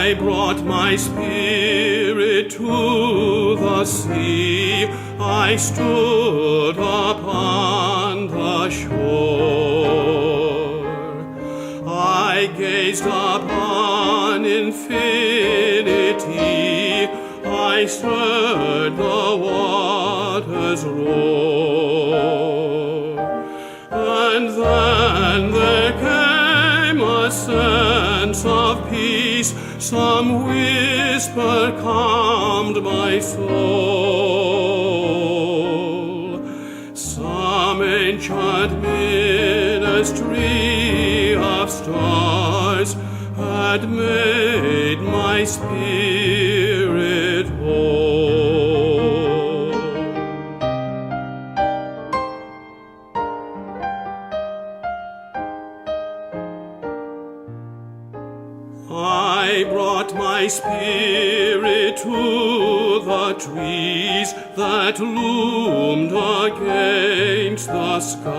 I brought my spirit to the sea. I stood upon the shore. I gazed upon infinity. I heard the waters roar. And then there came a sense of peace. Some whisper calmed my soul. Some ancient ministry of stars had made my spirit whole. I brought my spirit to the trees that loomed against the sky.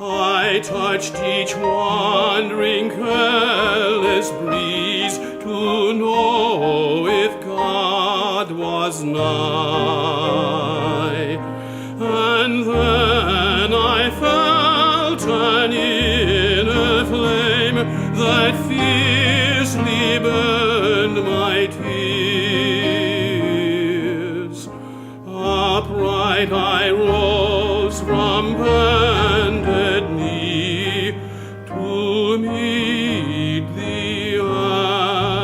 I touched each wandering careless breeze to know if God was nigh. And then I felt an inner flame that fiercely burned my tears. Upright I rose from bended knee to meet the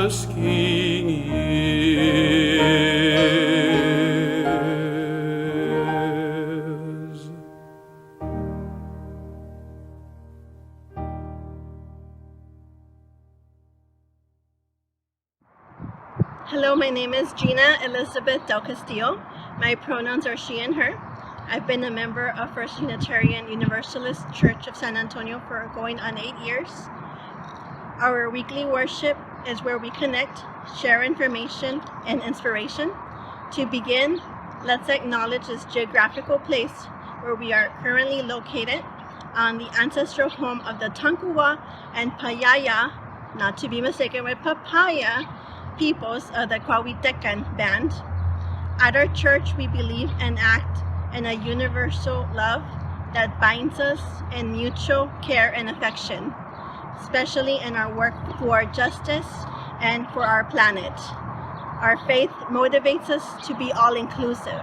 asking ears. Hello, my name is Gina Elizabeth del Castillo. My pronouns are she and her. I've been a member of First Unitarian Universalist Church of San Antonio for going on 8 years. Our weekly worship is where we connect, share information and inspiration. To begin, let's acknowledge this geographical place where we are currently located on the ancestral home of the Tankuwa and Payaya, not to be mistaken with Papaya, peoples of the Kwawitecan band. At our church, we believe and act in a universal love that binds us in mutual care and affection, especially in our work for justice and for our planet. Our faith motivates us to be all-inclusive.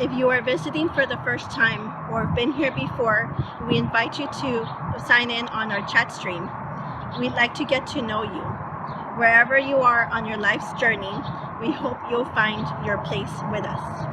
If you are visiting for the first time or have been here before, we invite you to sign in on our chat stream. We'd like to get to know you. Wherever you are on your life's journey, we hope you'll find your place with us.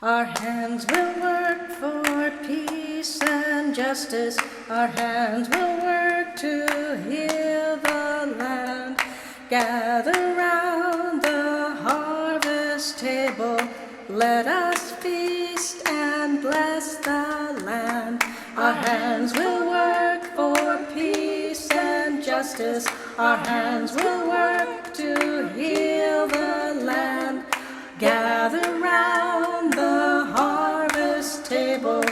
Our hands will work for peace and justice. Our hands will work to heal the land. Gather round the harvest table. Let us feast and bless the land. Our hands will work for peace and justice. Our hands will work to heal the land. Gather round the harvest table.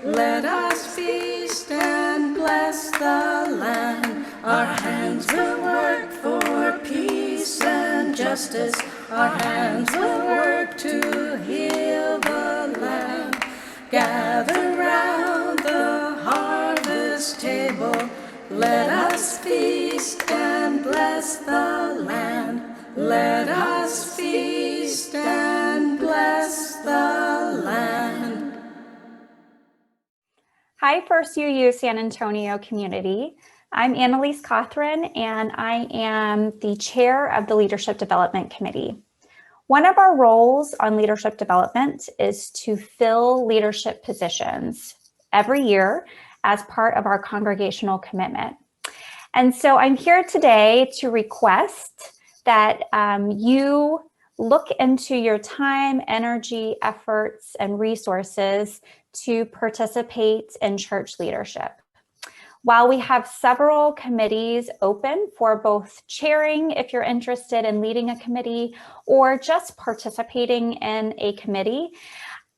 Let us feast and bless the land. Our hands will work for peace and justice. Our hands will work to heal the land. Gather round the harvest table. Let us feast and bless the land. Let us feast and bless the land. Hi, First UU San Antonio community. I'm Annalise Cothran, and I am the chair of the Leadership Development Committee. One of our roles on leadership development is to fill leadership positions every year as part of our congregational commitment. And so I'm here today to request that you look into your time, energy, efforts, and resources to participate in church leadership. While we have several committees open for both chairing if you're interested in leading a committee or just participating in a committee,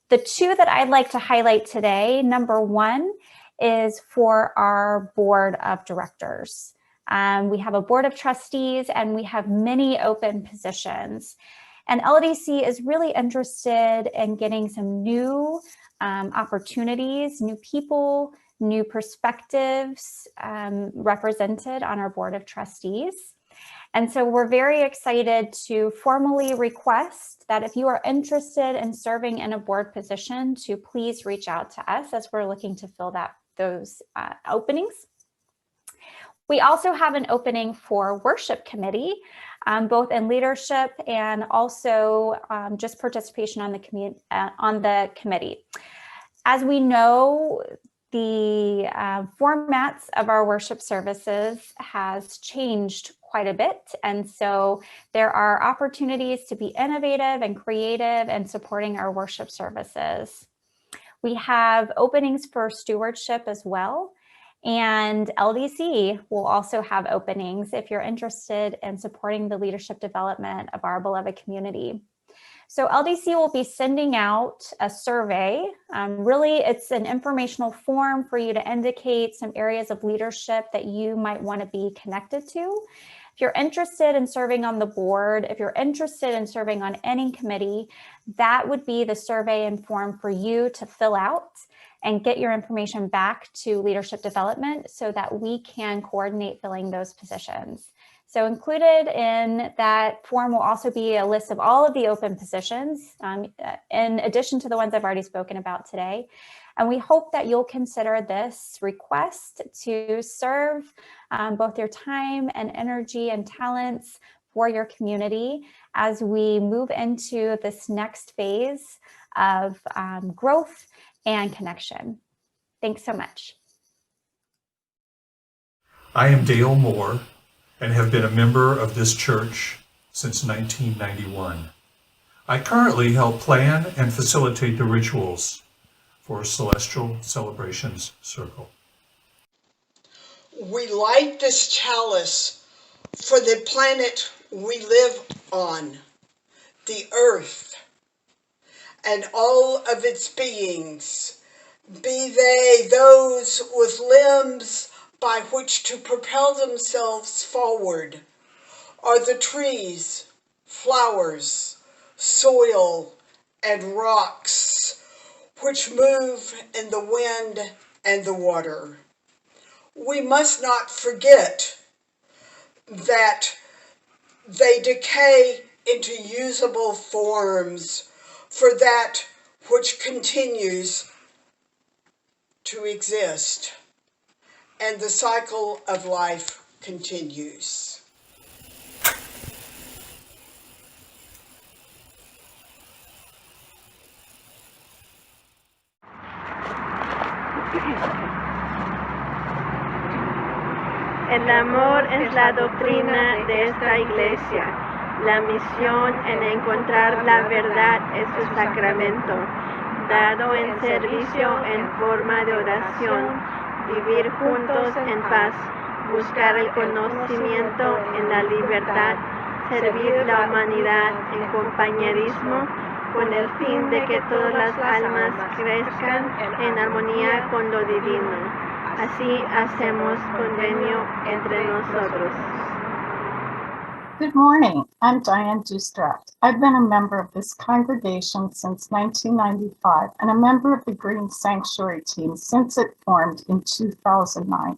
the two that I'd like to highlight today, number one is for our board of directors. We have a board of trustees and we have many open positions. And LDC is really interested in getting some new opportunities, new people, new perspectives represented on our board of trustees. And so we're very excited to formally request that if you are interested in serving in a board position, to please reach out to us as we're looking to fill those openings. We also have an opening for worship committee, both in leadership and also just participation on the committee. As we know, the formats of our worship services has changed quite a bit. And so there are opportunities to be innovative and creative in supporting our worship services. We have openings for stewardship as well. And LDC will also have openings if you're interested in supporting the leadership development of our beloved community. So LDC will be sending out a survey. Really, it's an informational form for you to indicate some areas of leadership that you might want to be connected to. If you're interested in serving on the board, if you're interested in serving on any committee, that would be the survey and form for you to fill out and get your information back to leadership development so that we can coordinate filling those positions. So included in that form will also be a list of all of the open positions, in addition to the ones I've already spoken about today. And we hope that you'll consider this request to serve both your time and energy and talents for your community as we move into this next phase of growth and connection. Thanks so much. I am Dale Moore and have been a member of this church since 1991. I currently help plan and facilitate the rituals for Celestial Celebrations Circle. We light this chalice for the planet we live on, the earth, and all of its beings, be they those with limbs by which to propel themselves forward, or the trees, flowers, soil, and rocks, which move in the wind and the water. We must not forget that they decay into usable forms for that which continues to exist, and the cycle of life continues. El amor es la doctrina de esta iglesia. La misión en encontrar la verdad es su sacramento. Dado en servicio en forma de oración. Vivir juntos en paz. Buscar el conocimiento en la libertad. Servir la humanidad en compañerismo con el fin de que todas las almas crezcan en armonía con lo divino. Así hacemos convenio entre nosotros. Good morning. I'm Diane Dustrat. I've been a member of this congregation since 1995 and a member of the Green Sanctuary team since it formed in 2009.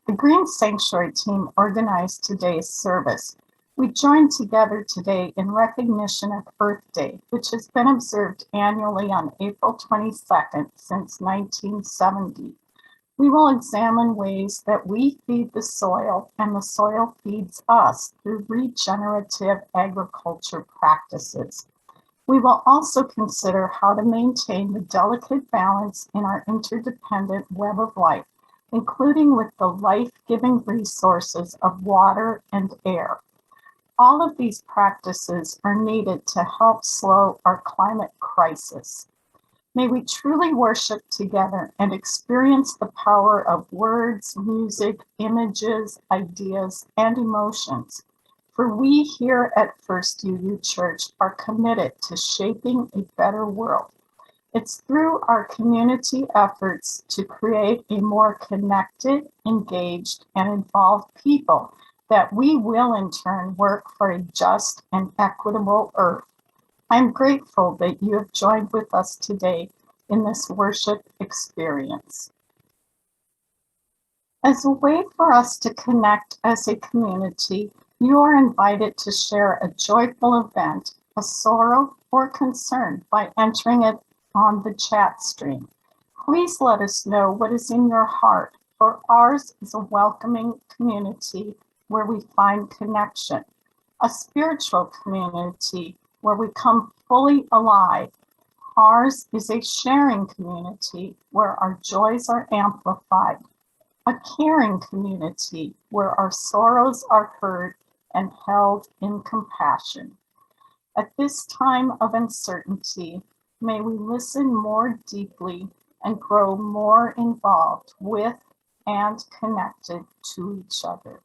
The Green Sanctuary team organized today's service. We joined together today in recognition of Earth Day, which has been observed annually on April 22nd since 1970. We will examine ways that we feed the soil and the soil feeds us through regenerative agriculture practices. We will also consider how to maintain the delicate balance in our interdependent web of life, including with the life-giving resources of water and air. All of these practices are needed to help slow our climate crisis. May we truly worship together and experience the power of words, music, images, ideas, and emotions. For we here at First UU Church are committed to shaping a better world. It's through our community efforts to create a more connected, engaged, and involved people that we will in turn work for a just and equitable earth. I'm grateful that you have joined with us today in this worship experience. As a way for us to connect as a community, you are invited to share a joyful event, a sorrow, or concern by entering it on the chat stream. Please let us know what is in your heart, for ours is a welcoming community where we find connection, a spiritual community where we come fully alive. Ours is a sharing community where our joys are amplified, a caring community where our sorrows are heard and held in compassion. At this time of uncertainty, may we listen more deeply and grow more involved with and connected to each other.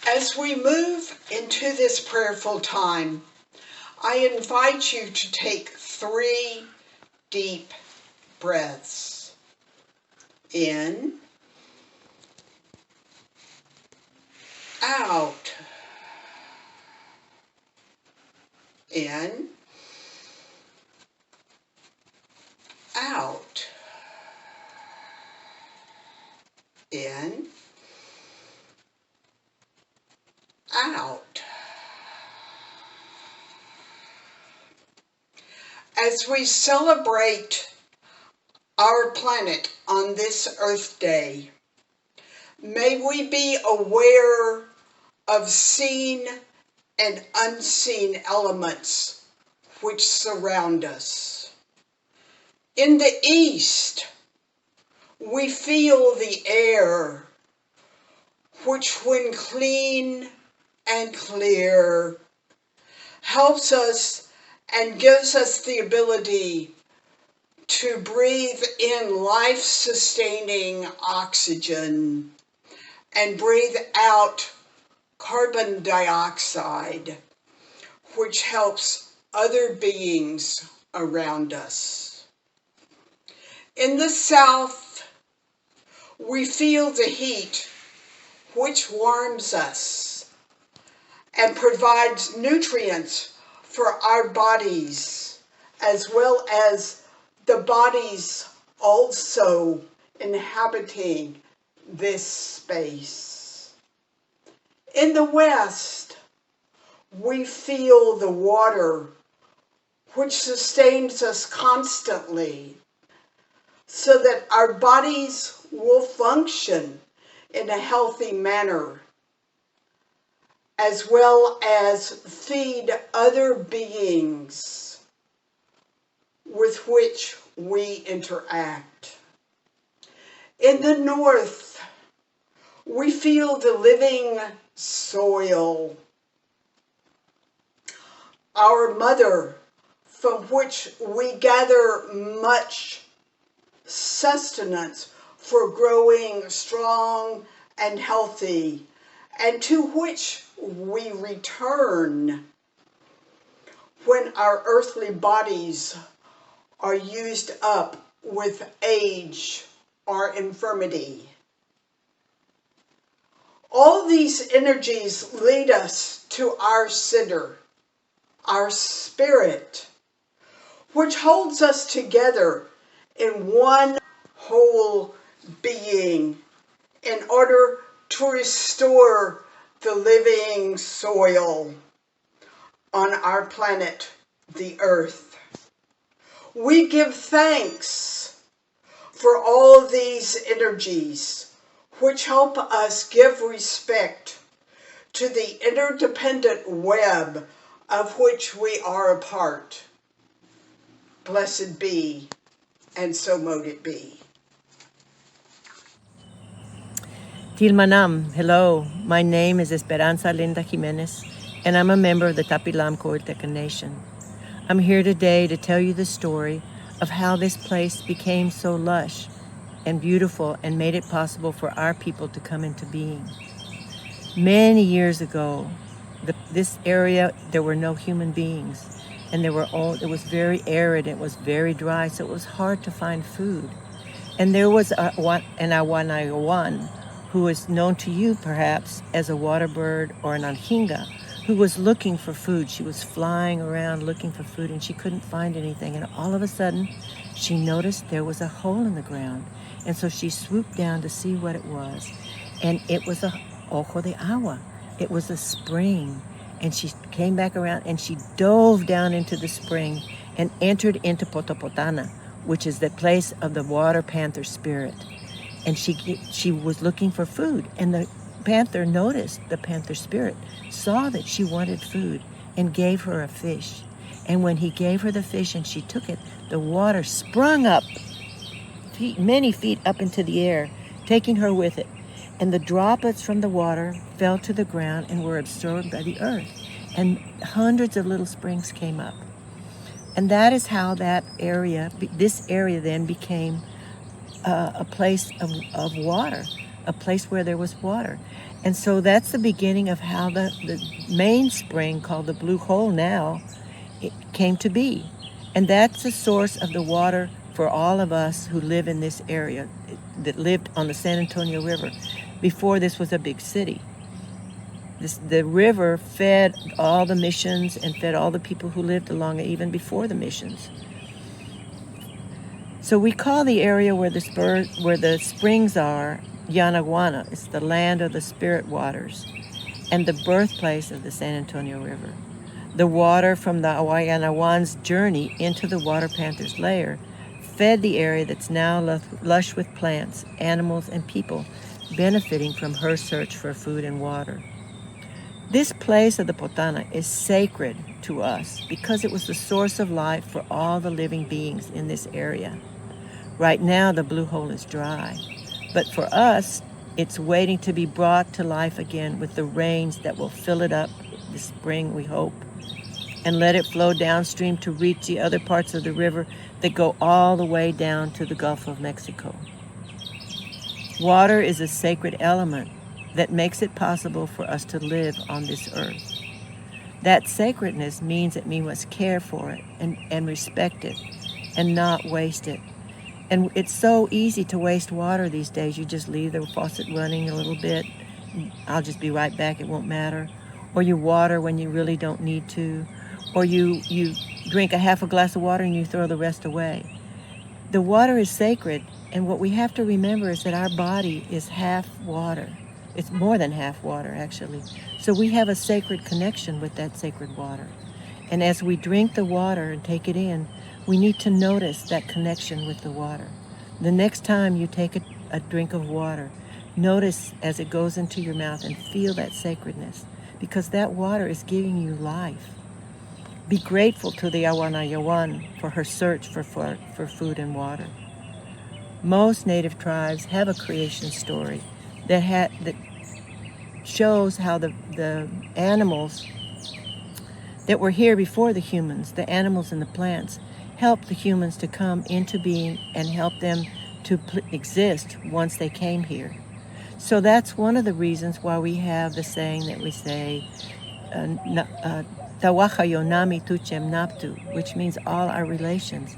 As we move into this prayerful time, I invite you to take 3 deep breaths. In, out. In, out. In, out. As we celebrate our planet on this Earth Day, may we be aware of seen and unseen elements which surround us. In the East, we feel the air, which when clean and clear, helps us and gives us the ability to breathe in life-sustaining oxygen and breathe out carbon dioxide, which helps other beings around us. In the South, we feel the heat, which warms us and provides nutrients for our bodies, as well as the bodies also inhabiting this space. In the West, we feel the water, which sustains us constantly, so that our bodies will function in a healthy manner, as well as feed other beings with which we interact. In the North, we feel the living soil, our mother, from which we gather much sustenance for growing strong and healthy, and to which we return when our earthly bodies are used up with age or infirmity. All these energies lead us to our center, our spirit, which holds us together in one whole being in order to restore the living soil on our planet, the earth. We give thanks for all these energies which help us give respect to the interdependent web of which we are a part. Blessed be, and so mote it be. Tilmanam, hello. My name is Esperanza Linda Jimenez, and I'm a member of the Tapilam Coyle Nation. I'm here today to tell you the story of how this place became so lush and beautiful and made it possible for our people to come into being. Many years ago, this area, there were no human beings, and it was very arid, it was very dry, so it was hard to find food. And there was an Awanayawan, who is known to you perhaps as a water bird or an anhinga, who was looking for food. She was flying around looking for food, and she couldn't find anything. And all of a sudden, she noticed there was a hole in the ground. And so she swooped down to see what it was. And it was a ojo de agua. It was a spring. And she came back around and she dove down into the spring and entered into Potopotana, which is the place of the water panther spirit. And she was looking for food. And the panther noticed, the panther spirit saw that she wanted food and gave her a fish. And when he gave her the fish and she took it, the water sprung up many feet up into the air, taking her with it. And the droplets from the water fell to the ground and were absorbed by the earth. And hundreds of little springs came up. And that is how this area then became a place of water, a place where there was water. And so that's the beginning of how the main spring, called the Blue Hole now, it came to be. And that's the source of the water for all of us who live in this area, that lived on the San Antonio River before this was a big city. The river fed all the missions and fed all the people who lived along it even before the missions. So we call the area where the springs are Yanaguana. It's the land of the spirit waters and the birthplace of the San Antonio River. The water from the Awayanawan's journey into the water panther's lair fed the area that's now lush with plants, animals, and people benefiting from her search for food and water. This place of the Potana is sacred to us because it was the source of life for all the living beings in this area. Right now, the Blue Hole is dry, but for us, it's waiting to be brought to life again with the rains that will fill it up this spring, we hope, and let it flow downstream to reach the other parts of the river that go all the way down to the Gulf of Mexico. Water is a sacred element that makes it possible for us to live on this earth. That sacredness means that we must care for it and respect it and not waste it. And it's so easy to waste water these days. You just leave the faucet running a little bit. I'll just be right back, it won't matter. Or you water when you really don't need to. Or you drink a half a glass of water and you throw the rest away. The water is sacred, and what we have to remember is that our body is half water. It's more than half water, actually. So we have a sacred connection with that sacred water. And as we drink the water and take it in, we need to notice that connection with the water. The next time you take a drink of water, notice as it goes into your mouth and feel that sacredness, because that water is giving you life. Be grateful to the Awanayawan for her search for food and water. Most native tribes have a creation story that shows how the animals that were here before the humans, the animals and the plants, helped the humans to come into being and help them to exist once they came here. So that's one of the reasons why we have the saying that we say, Tawahayo nami tuchem naptu, which means all our relations.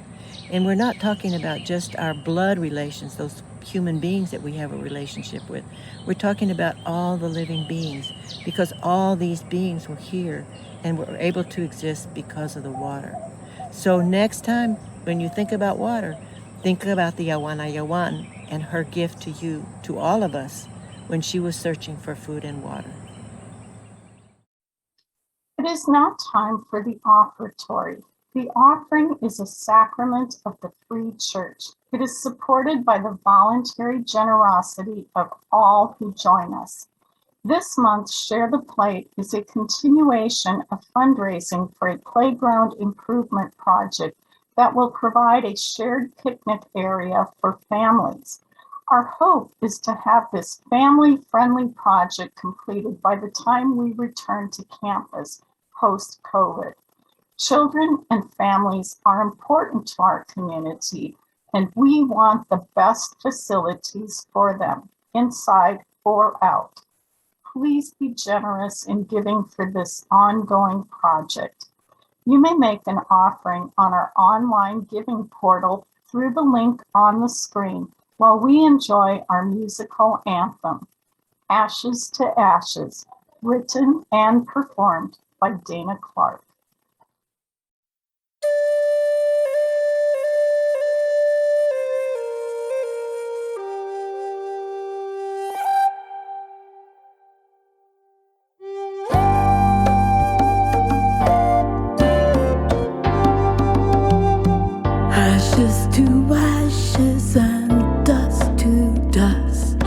And we're not talking about just our blood relations, those human beings that we have a relationship with. We're talking about all the living beings, because all these beings were here and were able to exist because of the water. So next time when you think about water, think about the Yawana Yawan and her gift to you, to all of us, when she was searching for food and water. It is now time for the offertory. The offering is a sacrament of the free church. It is supported by the voluntary generosity of all who join us. This month, Share the Plate is a continuation of fundraising for a playground improvement project that will provide a shared picnic area for families. Our hope is to have this family-friendly project completed by the time we return to campus post-COVID. Children and families are important to our community, and we want the best facilities for them, inside or out. Please be generous in giving for this ongoing project. You may make an offering on our online giving portal through the link on the screen while we enjoy our musical anthem, Ashes to Ashes, written and performed by Dana Clark. Ashes to ashes and dust to dust.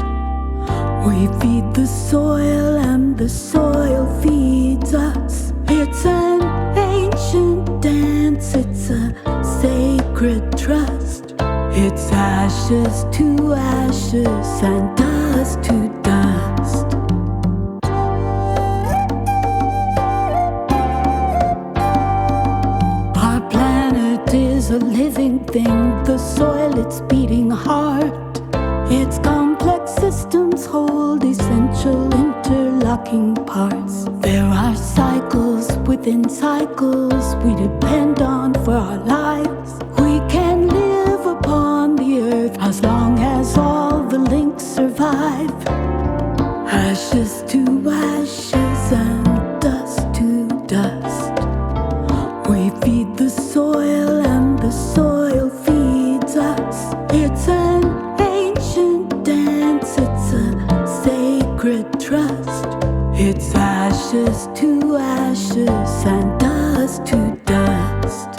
We feed the soil and the soil feeds us. It's an ancient dance, it's a sacred trust. It's ashes to ashes and dust to dust. Our planet is a living thing, the soil, its beating heart. Its complex systems hold essential interlocking parts. There are cycles within cycles we depend on for our lives. We can live upon the earth as long as all the links survive. Ashes to ashes and dust to dust. We feed the soil and the soil feeds us. It's an ancient dance, it's a sacred trust. It's ashes to ashes and dust to dust.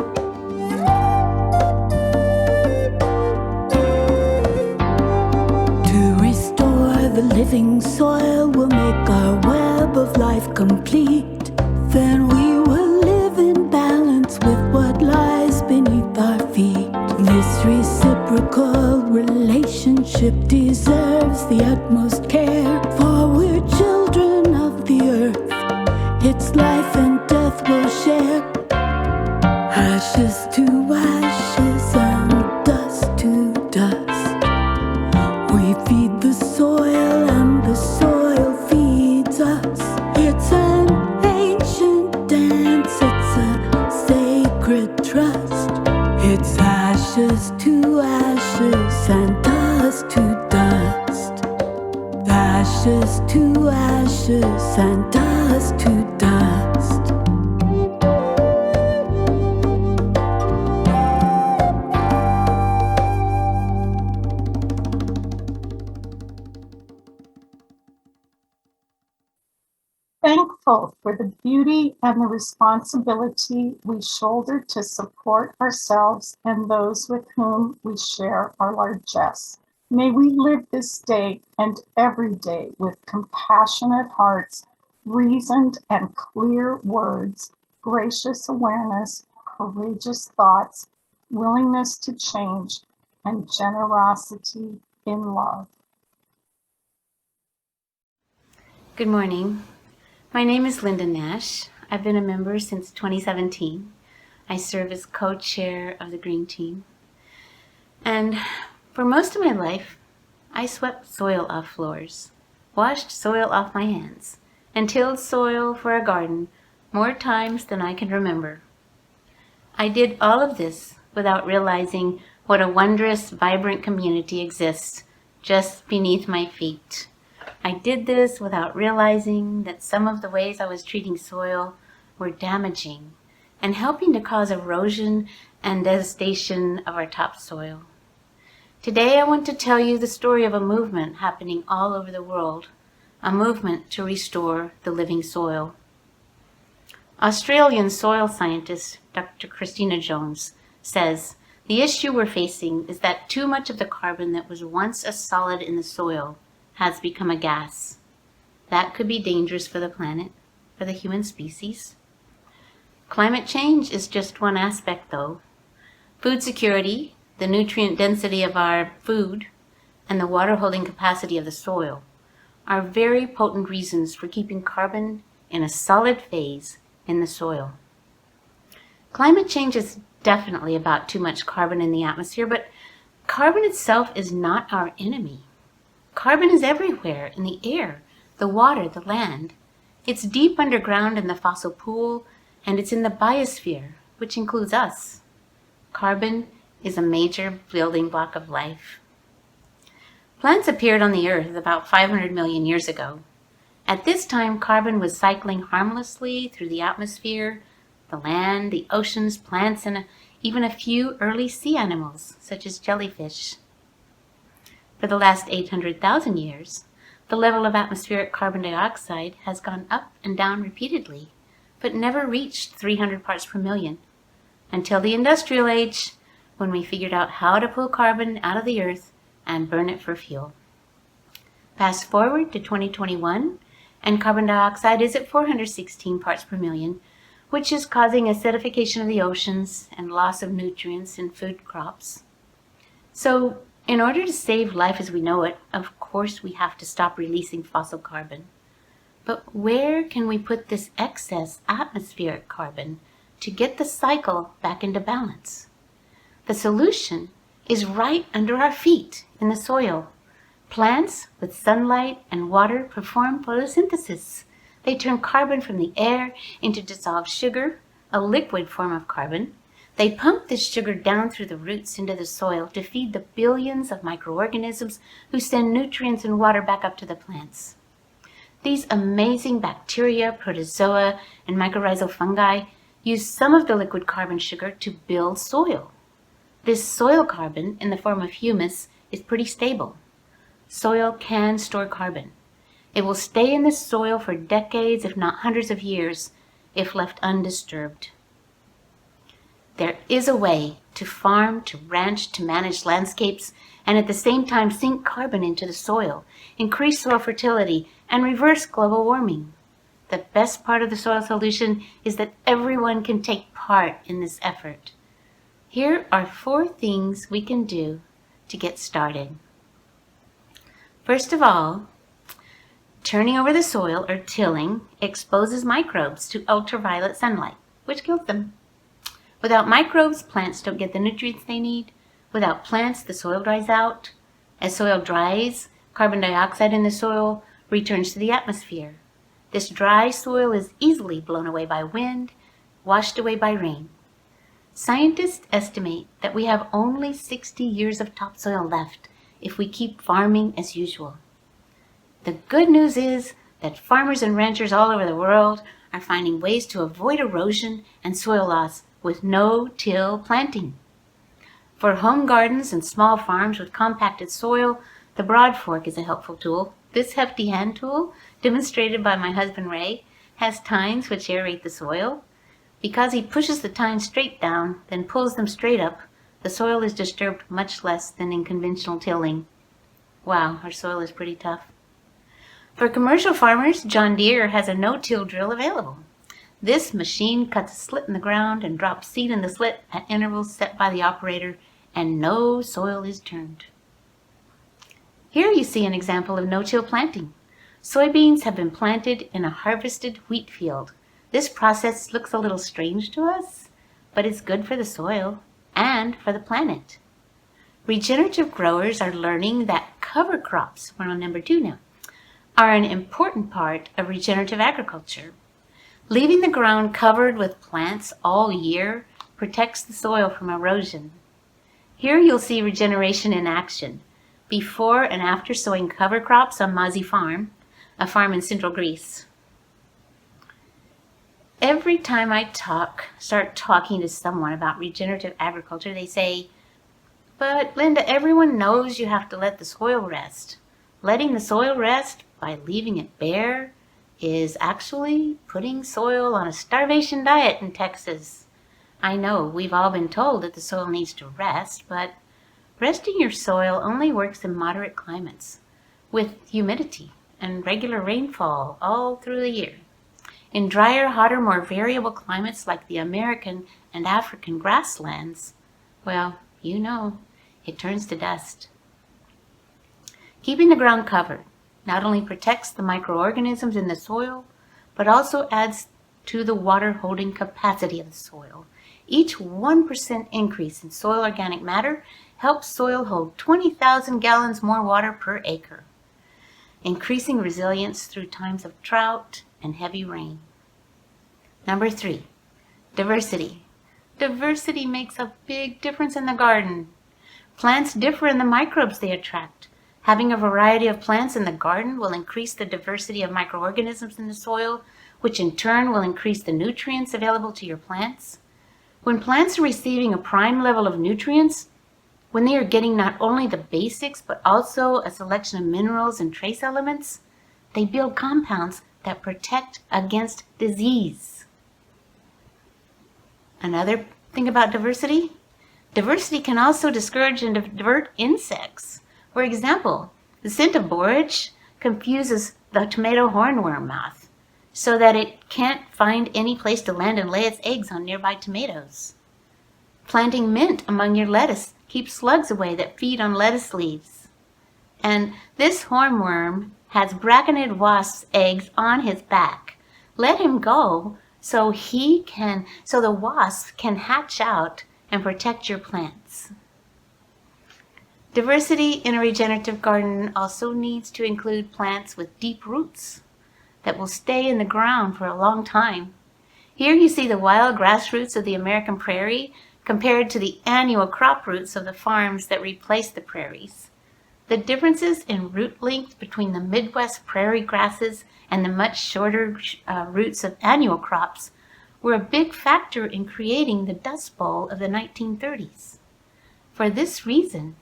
To restore the living soil will make our web of life complete. Then we will live in balance with what lies beneath our feet. This reciprocal relationship deserves the utmost care, for we're children of the earth. Its life and death will share. Ashes to ashes and dust to dust. We feed the soil and the soil feeds us. It's an ancient dance, it's a sacred trust. It's ashes to ashes and dust to dust. Ashes to ashes and dust to dust. Thankful for the beauty and the responsibility we shoulder to support ourselves and those with whom we share our largesse. May we live this day and every day with compassionate hearts, reasoned and clear words, gracious awareness, courageous thoughts, willingness to change, and generosity in love. Good morning. My name is Linda Nash. I've been a member since 2017. I serve as co-chair of the Green Team. And for most of my life, I swept soil off floors, washed soil off my hands, and tilled soil for a garden more times than I can remember. I did all of this without realizing what a wondrous, vibrant community exists just beneath my feet. I did this without realizing that some of the ways I was treating soil were damaging and helping to cause erosion and devastation of our topsoil. Today I want to tell you the story of a movement happening all over the world, a movement to restore the living soil. Australian soil scientist Dr. Christina Jones says, "The issue we're facing is that too much of the carbon that was once a solid in the soil has become a gas. That could be dangerous for the planet, for the human species. Climate change is just one aspect, though. Food security, the nutrient density of our food, and the water-holding capacity of the soil are very potent reasons for keeping carbon in a solid phase in the soil." Climate change is definitely about too much carbon in the atmosphere, but carbon itself is not our enemy. Carbon is everywhere, in the air, the water, the land. It's deep underground in the fossil pool, and it's in the biosphere, which includes us. Carbon is a major building block of life. Plants appeared on the earth about 500 million years ago. At this time, carbon was cycling harmlessly through the atmosphere, the land, the oceans, plants, and even a few early sea animals, such as jellyfish. For the last 800,000 years, the level of atmospheric carbon dioxide has gone up and down repeatedly, but never reached 300 parts per million, until the industrial age, when we figured out how to pull carbon out of the earth and burn it for fuel. Fast forward to 2021, and carbon dioxide is at 416 parts per million, which is causing acidification of the oceans and loss of nutrients in food crops. So, in order to save life as we know it, of course we have to stop releasing fossil carbon. But where can we put this excess atmospheric carbon to get the cycle back into balance? The solution is right under our feet in the soil. Plants with sunlight and water perform photosynthesis. They turn carbon from the air into dissolved sugar, a liquid form of carbon. They pump this sugar down through the roots into the soil to feed the billions of microorganisms who send nutrients and water back up to the plants. These amazing bacteria, protozoa, and mycorrhizal fungi use some of the liquid carbon sugar to build soil. This soil carbon, in the form of humus, is pretty stable. Soil can store carbon. It will stay in the soil for decades, if not hundreds of years, if left undisturbed. There is a way to farm, to ranch, to manage landscapes, and at the same time sink carbon into the soil, increase soil fertility, and reverse global warming. The best part of the soil solution is that everyone can take part in this effort. Here are 4 things we can do to get started. First of all, turning over the soil, or tilling, exposes microbes to ultraviolet sunlight, which kills them. Without microbes, plants don't get the nutrients they need. Without plants, the soil dries out. As soil dries, carbon dioxide in the soil returns to the atmosphere. This dry soil is easily blown away by wind, washed away by rain. Scientists estimate that we have only 60 years of topsoil left if we keep farming as usual. The good news is that farmers and ranchers all over the world are finding ways to avoid erosion and soil loss with no-till planting. For home gardens and small farms with compacted soil, the broad fork is a helpful tool. This hefty hand tool, demonstrated by my husband Ray, has tines which aerate the soil. Because he pushes the tines straight down, then pulls them straight up, the soil is disturbed much less than in conventional tilling. Wow, our soil is pretty tough. For commercial farmers, John Deere has a no-till drill available. This machine cuts a slit in the ground and drops seed in the slit at intervals set by the operator, and no soil is turned. Here you see an example of no-till planting. Soybeans have been planted in a harvested wheat field. This process looks a little strange to us, but it's good for the soil and for the planet. Regenerative growers are learning that cover crops, we're on number 2 now, are an important part of regenerative agriculture. Leaving the ground covered with plants all year protects the soil from erosion. Here you'll see regeneration in action, before and after sowing cover crops on Mazi Farm, a farm in central Greece. Every time I start talking to someone about regenerative agriculture, they say, "But Linda, everyone knows you have to let the soil rest. Letting the soil rest by leaving it bare is actually putting soil on a starvation diet in Texas." I know we've all been told that the soil needs to rest, but resting your soil only works in moderate climates with humidity and regular rainfall all through the year. In drier, hotter, more variable climates like the American and African grasslands, well, you know, it turns to dust. Keeping the ground covered not only protects the microorganisms in the soil, but also adds to the water-holding capacity of the soil. Each 1% increase in soil organic matter helps soil hold 20,000 gallons more water per acre, increasing resilience through times of drought and heavy rain. Number 3, diversity. Diversity makes a big difference in the garden. Plants differ in the microbes they attract. Having a variety of plants in the garden will increase the diversity of microorganisms in the soil, which in turn will increase the nutrients available to your plants. When plants are receiving a prime level of nutrients, when they are getting not only the basics, but also a selection of minerals and trace elements, they build compounds that protect against disease. Another thing about diversity, diversity can also discourage and divert insects. For example, the scent of borage confuses the tomato hornworm moth so that it can't find any place to land and lay its eggs on nearby tomatoes. Planting mint among your lettuce keeps slugs away that feed on lettuce leaves. And this hornworm has brackenid wasp's eggs on his back. Let him go so the wasp can hatch out and protect your plants. Diversity in a regenerative garden also needs to include plants with deep roots that will stay in the ground for a long time. Here you see the wild grass roots of the American prairie compared to the annual crop roots of the farms that replace the prairies. The differences in root length between the Midwest prairie grasses and the much shorter roots of annual crops were a big factor in creating the Dust Bowl of the 1930s. For this reason,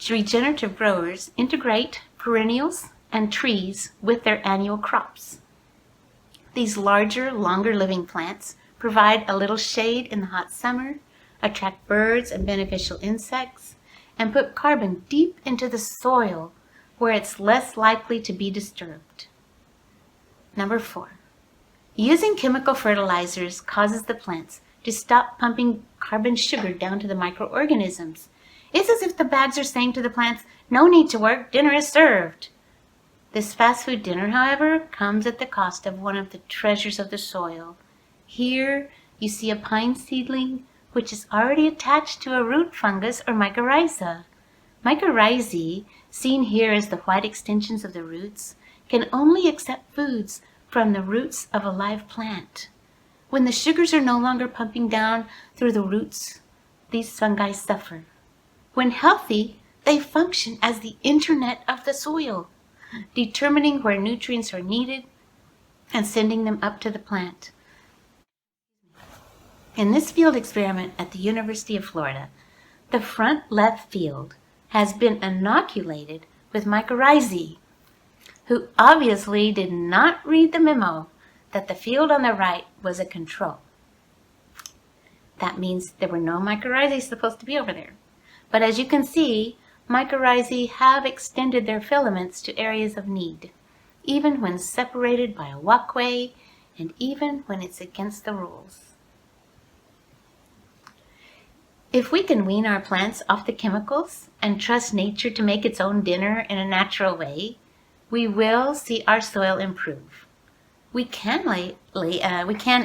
regenerative growers integrate perennials and trees with their annual crops. These larger, longer-living plants provide a little shade in the hot summer, attract birds and beneficial insects, and put carbon deep into the soil where it's less likely to be disturbed. Number 4, using chemical fertilizers causes the plants to stop pumping carbon sugar down to the microorganisms. It's as if the bags are saying to the plants, "No need to work, dinner is served." This fast food dinner, however, comes at the cost of one of the treasures of the soil. Here you see a pine seedling which is already attached to a root fungus or mycorrhiza. Mycorrhizae, seen here as the white extensions of the roots, can only accept foods from the roots of a live plant. When the sugars are no longer pumping down through the roots, these fungi suffer. When healthy, they function as the internet of the soil, determining where nutrients are needed and sending them up to the plant. In this field experiment at the University of Florida, the front left field has been inoculated with mycorrhizae, who obviously did not read the memo that the field on the right was a control. That means there were no mycorrhizae supposed to be over there. But as you can see, mycorrhizae have extended their filaments to areas of need, even when separated by a walkway and even when it's against the rules. If we can wean our plants off the chemicals and trust nature to make its own dinner in a natural way, we will see our soil improve. we can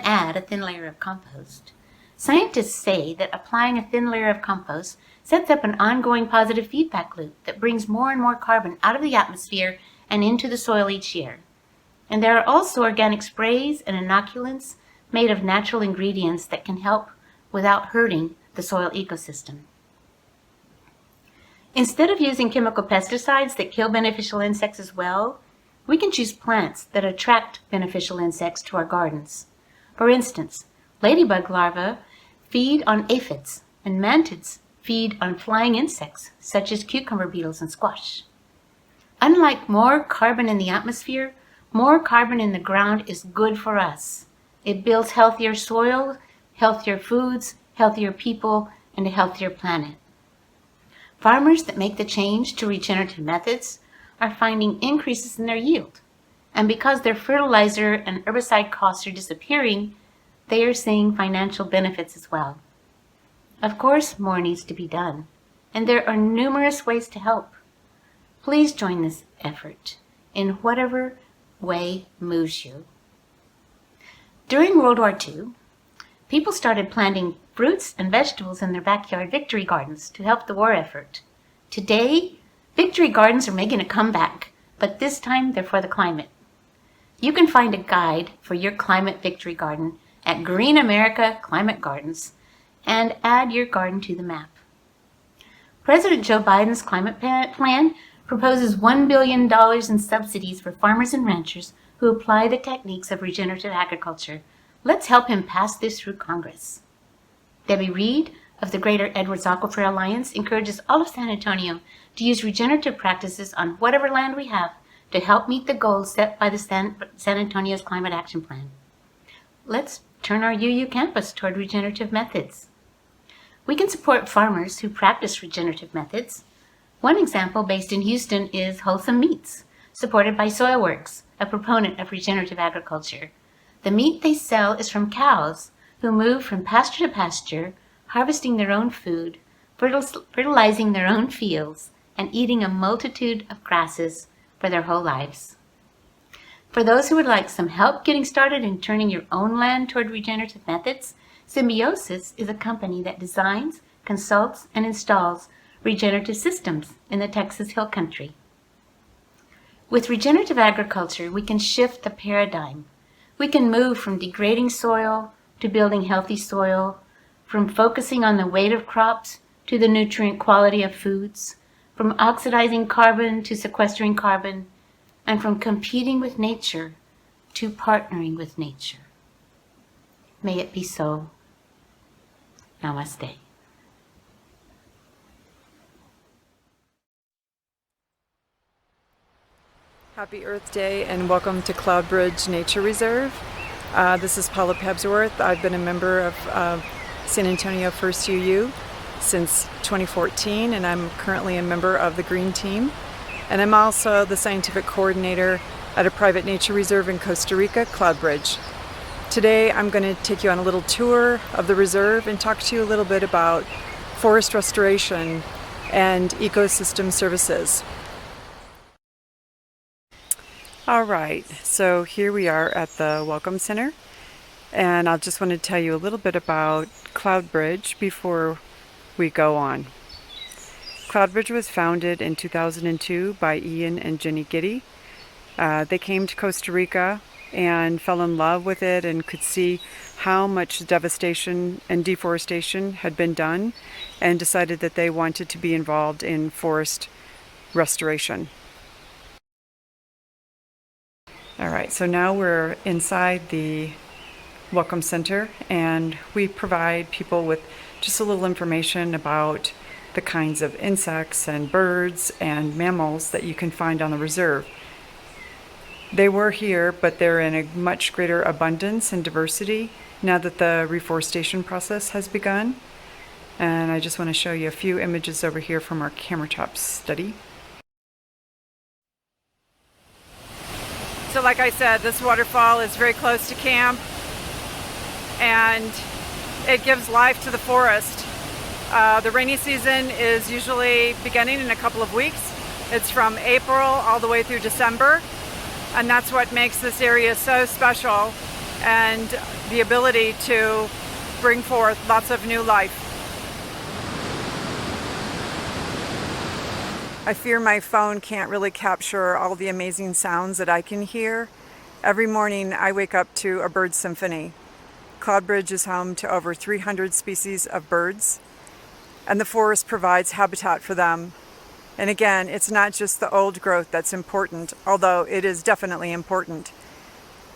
add a thin layer of compost. Scientists say that applying a thin layer of compost sets up an ongoing positive feedback loop that brings more and more carbon out of the atmosphere and into the soil each year. And there are also organic sprays and inoculants made of natural ingredients that can help without hurting the soil ecosystem. Instead of using chemical pesticides that kill beneficial insects as well, we can choose plants that attract beneficial insects to our gardens. For instance, ladybug larvae feed on aphids, and mantids feed on flying insects such as cucumber beetles and squash. Unlike more carbon in the atmosphere, more carbon in the ground is good for us. It builds healthier soil, healthier foods, healthier people, and a healthier planet. Farmers that make the change to regenerative methods are finding increases in their yield. And because their fertilizer and herbicide costs are disappearing, they are seeing financial benefits as well. Of course, more needs to be done, and there are numerous ways to help. Please join this effort in whatever way moves you. During World War II, people started planting fruits and vegetables in their backyard victory gardens to help the war effort. Today, victory gardens are making a comeback, but this time they're for the climate. You can find a guide for your climate victory garden at Green America Climate Gardens and add your garden to the map. President Joe Biden's climate plan proposes $1 billion in subsidies for farmers and ranchers who apply the techniques of regenerative agriculture. Let's help him pass this through Congress. Debbie Reed of the Greater Edwards Aquifer Alliance encourages all of San Antonio to use regenerative practices on whatever land we have to help meet the goals set by the San Antonio's Climate Action Plan. Let's turn our UU campus toward regenerative methods. We can support farmers who practice regenerative methods. One example based in Houston is Wholesome Meats, supported by Soilworks, a proponent of regenerative agriculture. The meat they sell is from cows who move from pasture to pasture, harvesting their own food, fertilizing their own fields, and eating a multitude of grasses for their whole lives. For those who would like some help getting started in turning your own land toward regenerative methods, Symbiosis is a company that designs, consults, and installs regenerative systems in the Texas Hill Country. With regenerative agriculture, we can shift the paradigm. We can move from degrading soil to building healthy soil, from focusing on the weight of crops to the nutrient quality of foods, from oxidizing carbon to sequestering carbon, and from competing with nature to partnering with nature. May it be so. Namaste. Happy Earth Day and welcome to Cloudbridge Nature Reserve. This is Paula Pebsworth. I've been a member of San Antonio First UU since 2014, and I'm currently a member of the Green Team. And I'm also the scientific coordinator at a private nature reserve in Costa Rica, Cloudbridge. Today I'm going to take you on a little tour of the reserve and talk to you a little bit about forest restoration and ecosystem services. All right, so here we are at the Welcome Center, and I just want to tell you a little bit about Cloudbridge before we go on. Cloudbridge was founded in 2002 by Ian and Jenny Giddy. They came to Costa Rica and fell in love with it and could see how much devastation and deforestation had been done and decided that they wanted to be involved in forest restoration. All right, so now we're inside the Welcome Center, and we provide people with just a little information about the kinds of insects and birds and mammals that you can find on the reserve. They were here, but they're in a much greater abundance and diversity now that the reforestation process has begun. And I just want to show you a few images over here from our camera top study. So like I said, this waterfall is very close to camp, and it gives life to the forest. The rainy season is usually beginning in a couple of weeks. It's from April all the way through December. And that's what makes this area so special, and the ability to bring forth lots of new life. I fear my phone can't really capture all the amazing sounds that I can hear. Every morning I wake up to a bird symphony. Cloudbridge is home to over 300 species of birds, and the forest provides habitat for them. And again, it's not just the old growth that's important, although it is definitely important.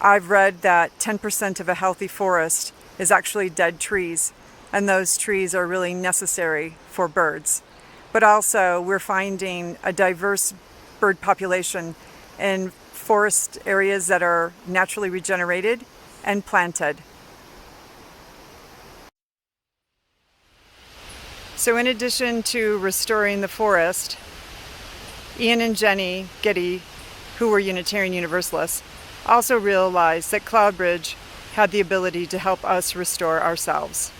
I've read that 10% of a healthy forest is actually dead trees, and those trees are really necessary for birds. But also, we're finding a diverse bird population in forest areas that are naturally regenerated and planted. So in addition to restoring the forest, Ian and Jenny Giddy, who were Unitarian Universalists, also realized that Cloudbridge had the ability to help us restore ourselves.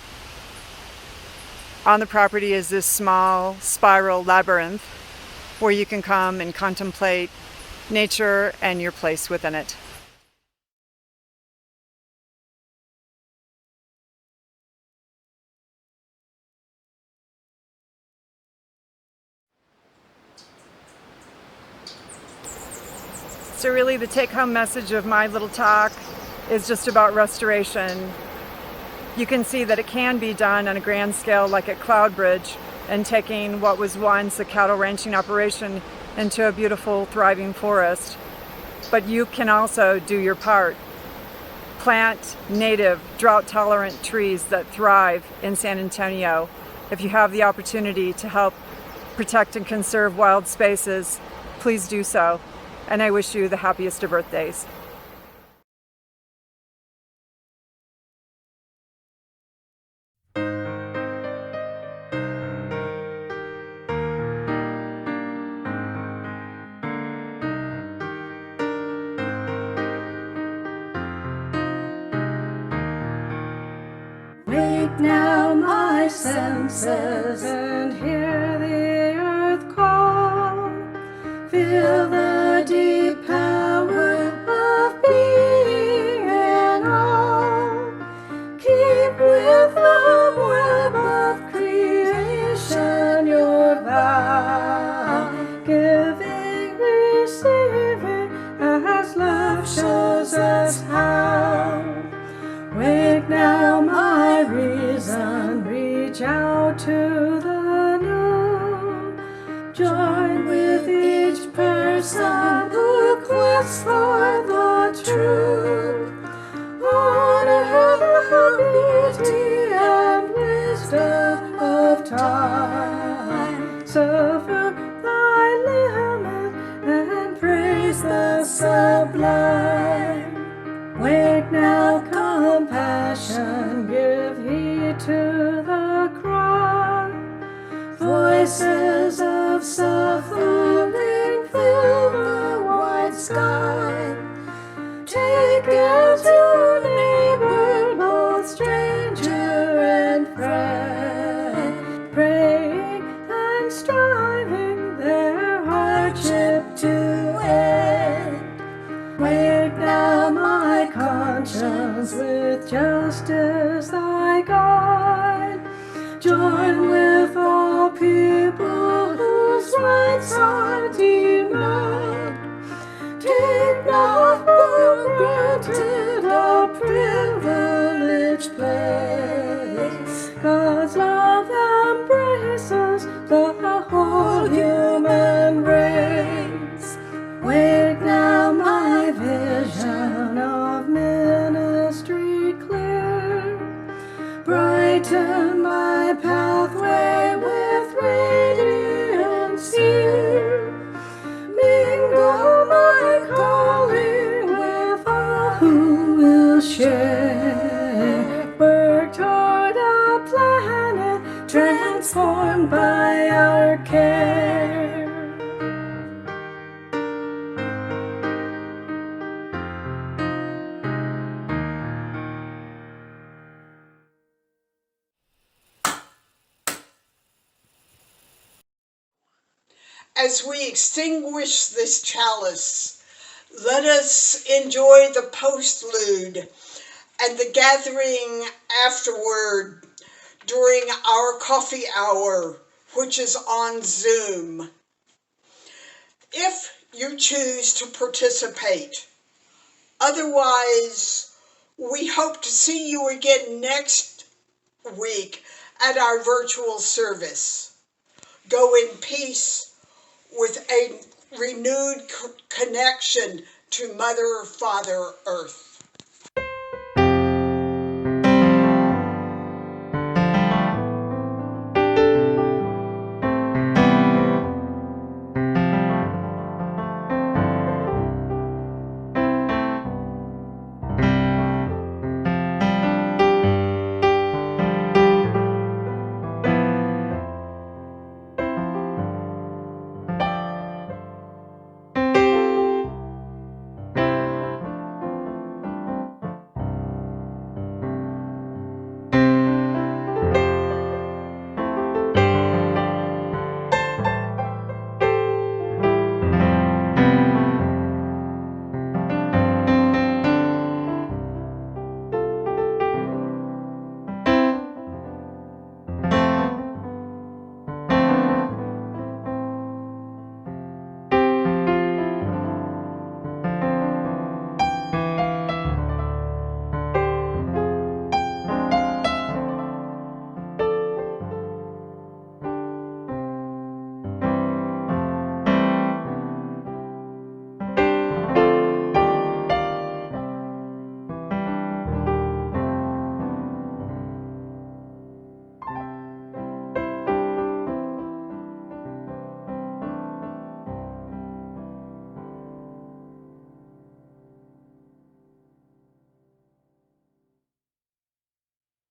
On the property is this small spiral labyrinth where you can come and contemplate nature and your place within it. So really the take-home message of my little talk is just about restoration. You can see that it can be done on a grand scale like at Cloudbridge, and taking what was once a cattle ranching operation into a beautiful, thriving forest. But you can also do your part. Plant native, drought-tolerant trees that thrive in San Antonio. If you have the opportunity to help protect and conserve wild spaces, please do so. And I wish you the happiest of birthdays. Wake now my senses and hear the earth call. Feel the deep power of being in all. Keep with the web of creation your vow. Giving, receiving, as love shows us how. Wake now my reason, reach out to the new. Join with each person who quests for the truth. Honor the beauty and wisdom of time. Suffer thy limit and praise the sublime. Wake now compassion, give heed to the cry. Voices of suffering fill the wide sky. Take as your neighbor, both stranger and friend, praying and striving their hardship to end. Wake now my conscience with justice thy guide. Join with all people whose rights are denied. Take not for granted a privileged place. God's love embraces the whole human race. Wake now my vision of ministry clear. Brighten my pathway with radiance here. Mingle my calling with all who will share. Work toward a planet transformed by our care. As we extinguish this chalice, Let us enjoy the postlude and the gathering afterward during our coffee hour, which is on Zoom. If you choose to participate. Otherwise, we hope to see you again next week at our virtual service. Go in peace with a renewed connection to Mother, Father, Earth.